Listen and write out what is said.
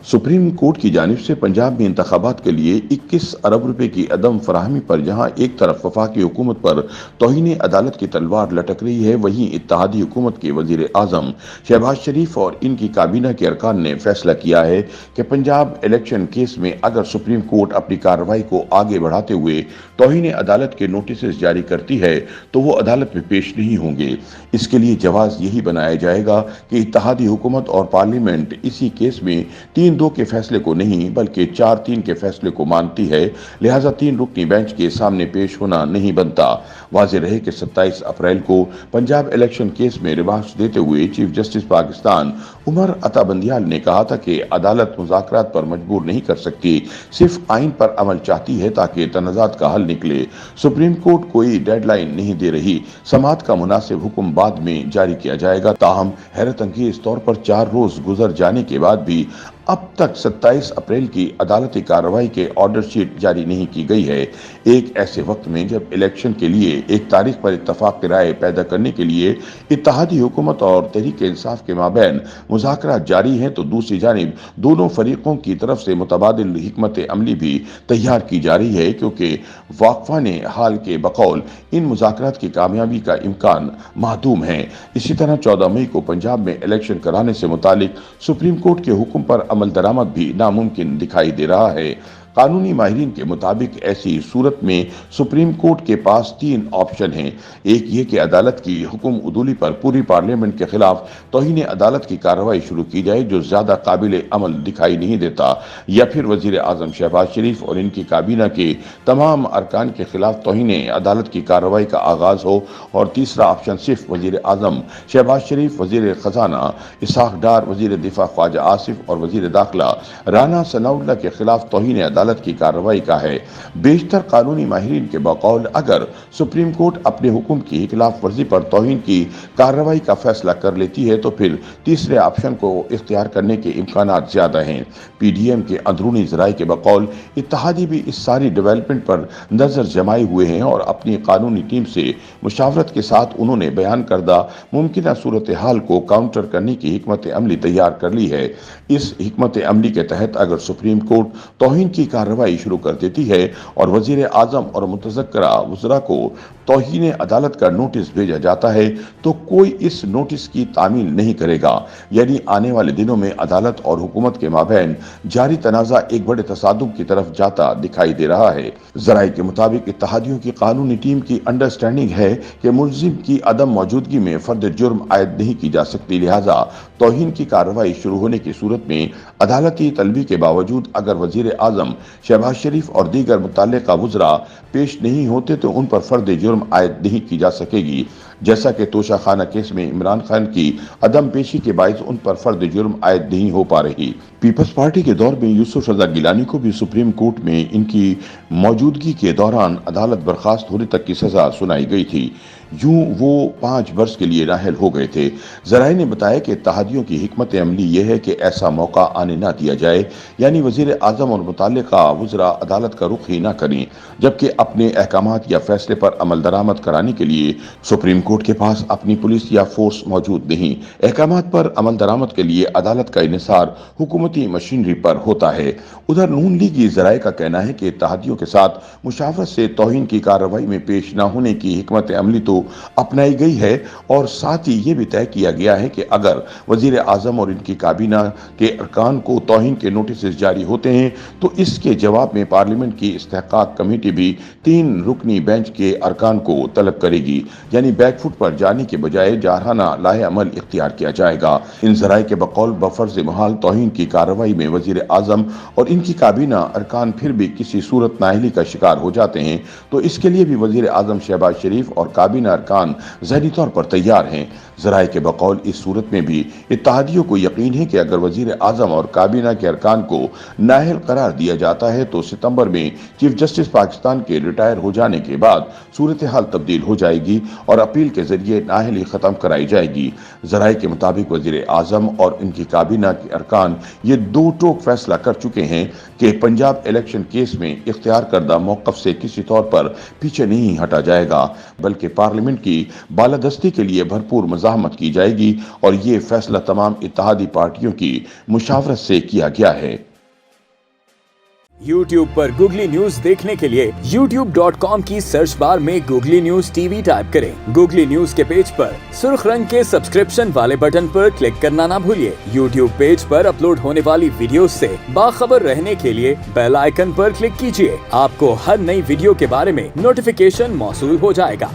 Supreme court की जानिब से पंजाब में इंतखाबात के लिए 21 अरब रुपए की अदम फराहमी पर जहां एक तरफ वफाकी हुकूमत पर तौहीन अदालत की तलवार लटक रही है, वहीं इत्तेहादी हुकूमत के वजीर आजम शहबाज शरीफ और इनकी काबीना के अरकान ने फैसला किया है कि पंजाब इलेक्शन केस में अगर सुप्रीम कोर्ट अपनी कार्रवाई को आगे बढ़ाते हुए तौहीन अदालत के नोटिस जारी करती है तो वो अदालत में पेश नहीं होंगे। इसके लिए जवाज यही बनाया जाएगा कि इत्तेहादी हुकूमत और पार्लियामेंट इसी केस में 3-2 के फैसले को नहीं बल्कि 4-3 के फैसले को मानती है, लिहाजा 3 रुकनी बेंच के सामने पेश होना नहीं बनता। वाज़ेह रहे कि 27 अप्रैल को पंजाब इलेक्शन केस में रिमार्क्स देते हुए चीफ जस्टिस पाकिस्तान उमर अता बंदियाल ने कहा था कि अदालत मुज़ाकरात पर मजबूर नहीं कर सकती, सिर्फ आइन पर अमल चाहती है ताकि तनाज़ात का हल निकले। सुप्रीम कोर्ट कोई डेडलाइन नहीं दे रही, समाअत का मुनासिब हुक्म बाद में जारी किया जाएगा। ताहम हैरत अंगेज तौर पर 4 रोज गुजर जाने के बाद भी अब तक 27 अप्रैल की अदालती कार्रवाई के ऑर्डर शीट जारी नहीं की गई है। एक ऐसे वक्त में जब इलेक्शन के लिए एक तारीख पर इत्तफाक की राय पैदा करने के लिए इत्तेहादी हुकूमत और तहरीक इंसाफ के माबैन मुज़ाकरात जारी हैं, तो दूसरी जानिब दोनों फरीकों की तरफ से मुतबादिल हिकमत अमली भी तैयार की जा रही है, क्योंकि वाकफान हाल के बकौल इन मुज़ाकरात की कामयाबी का इम्कान मादूम है। इसी तरह 14 मई को पंजाब में इलेक्शन कराने से मुतालिक सुप्रीम कोर्ट के हुक्म पर अमल दरामद भी नामुमकिन दिखाई दे रहा है। कानूनी माहिरीन के मुताबिक ऐसी सूरत में सुप्रीम कोर्ट के पास 3 ऑप्शन हैं। एक ये कि अदालत की हुक्म उदूली पर पूरी पार्लियामेंट के खिलाफ तौहीन अदालत की कार्रवाई शुरू की जाए, जो ज्यादा काबिल अमल दिखाई नहीं देता, या फिर वजीर आजम शहबाज शरीफ और इनकी काबीना के तमाम अरकान के खिलाफ तौहीन अदालत की कार्रवाई का आगाज हो, और तीसरा ऑप्शन सिर्फ वजीर आजम शहबाज शरीफ, वजीर खजाना इसहाक डार, वजीर दिफा ख्वाजा आसिफ और वजीर दाखिला राना सनाउल्लाह के खिलाफ तौहीन अदालत की कार्रवाई का है। बेशतर कानूनी माहिरीन के बकौल अगर सुप्रीम कोर्ट अपने हुक्म की खिलाफ वर्जी पर तौहीन की कार्रवाई का फैसला कर लेती है तो फिर तीसरे ऑप्शन को इख्तियार करने के इम्कानात ज्यादा हैं। पीडीएम के अंदरूनी जराये के बकौल इत्तेहादी भी इस सारी डेवलपमेंट पर नजर जमाए हुए हैं और अपनी कानूनी टीम से मुशावरत के साथ उन्होंने बयान करदा मुमकिन सूरत हाल को काउंटर करने की हिकमत अमली तैयार कर ली है। इस हिकमत अमली के तहत अगर सुप्रीम कोर्ट तौहीन की कार्रवाई शुरू कर देती है और वजीर आजम और मुतज़क्किरा वज़रा को तौहीन अदालत का नोटिस भेजा जाता है तो कोई इस नोटिस की तामील नहीं करेगा, यानी आने वाले दिनों में अदालत और हुकूमत के माबैन जारी तनाज़ा एक बड़े तसादुम की तरफ जाता दिखाई दे रहा है। जराये के मुताबिक इत्तेहादियों की कानूनी टीम की अंडरस्टैंडिंग है कि मुल्जिम की अदम मौजूदगी में फर्द जुर्म आयद नहीं की जा सकती, लिहाजा तौहीन की कार्रवाई शुरू होने की सूरत में अदालती तलबी के बावजूद अगर वजीर आजम शहबाज शरीफ और दीगर मुतल्लिका वज़रा पेश नहीं होते तो उन पर फर्द जुर्म आयद नहीं की जा सकेगी, जैसा कि तोशा खाना केस में इमरान खान की अदम पेशी के बायस उन पर फर्द जुर्म आयद नहीं हो पा रही। पीपल्स पार्टी के दौर में यूसुफ रजा गिलानी को भी सुप्रीम कोर्ट में इनकी मौजूदगी के दौरान अदालत बर्खास्त होने तक की सजा सुनाई गई थी। यूं वो 5 वर्ष के लिए नाहल हो गए थे। जराये ने बताया कि इत्तेहादियों की हिकमत अमली यह है कि ऐसा मौका आने ना दिया जाए, यानी वजीर आजम और मुतल्लिका वज़रा अदालत का रुख ही ना करें, जबकि अपने अहकामात या फैसले पर अमल दरामद कराने के लिए सुप्रीम कोर्ट के पास अपनी पुलिस या फोर्स मौजूद नहीं। अहकामात पर अमल दरामद के लिए अदालत का इन्हिसार हुकूमती मशीनरी पर होता है। उधर नून लीगी जराये का कहना है कि इत्तेहादियों के साथ मुशावरत से तौहीन की कार्रवाई में पेश न होने की हिकमत अमली तो अपनाई गई है, और साथ ही ये भी तय किया गया है कि अगर वजीर आजम और इनकी काबीना के अरकान को तौहीन के नोटिस जारी होते हैं तो इसके जवाब में पार्लियामेंट की इस्तेहकाक कमेटी भी 3 रुकनी बेंच के अरकान को तलब करेगी, यानी बैकफुट पर जाने के बजाय जारहाना लाहे अमल इख्तियार किया जाएगा। इन जराये के बकौल बफर्ज महाल तौहीन की कार्रवाई में वजीर आजम और इनकी काबीना अरकान फिर भी किसी सूरत नाअहली का शिकार हो जाते हैं तो इसके लिए भी वजीर आजम शहबाज शरीफ और काबीना अरकान ज़हनी तौर पर तैयार हैं। जराये के बकौल इस सूरत में भी इत्तेहादियों को यकीन है कि अगर वजीर आजम और काबीना के अरकान को नाअहल करार दिया जाता है तो सितंबर में चीफ जस्टिस पाकिस्तान के रिटायर हो जाने के बाद सूरत हाल तब्दील हो जाएगी और अपील के जरिए नाअहली खत्म कराई जाएगी। जराये के मुताबिक वजीर आजम और इनकी काबीना के अरकान ये दो टोक फैसला कर चुके हैं कि पंजाब इलेक्शन केस में इख्तियार करदा मौक़िफ़ से किसी तौर पर पीछे नहीं हटा जाएगा, बल्कि पार्लियामेंट की बालादस्ती के लिए भरपूर मज़ाहमत की जाएगी और ये फैसला तमाम इत्तेहादी पार्टियों की मुशावरत से किया गया है। YouTube पर गूगली न्यूज देखने के लिए youtube.com की सर्च बार में गूगली न्यूज टीवी टाइप करें। गूगली न्यूज के पेज पर सुर्ख रंग के सब्सक्रिप्शन वाले बटन पर क्लिक करना ना भूलिए। YouTube पेज पर अपलोड होने वाली वीडियोस से बाखबर रहने के लिए बेल आइकन पर क्लिक कीजिए। आपको हर नई वीडियो के बारे में नोटिफिकेशन मौसूल हो जाएगा।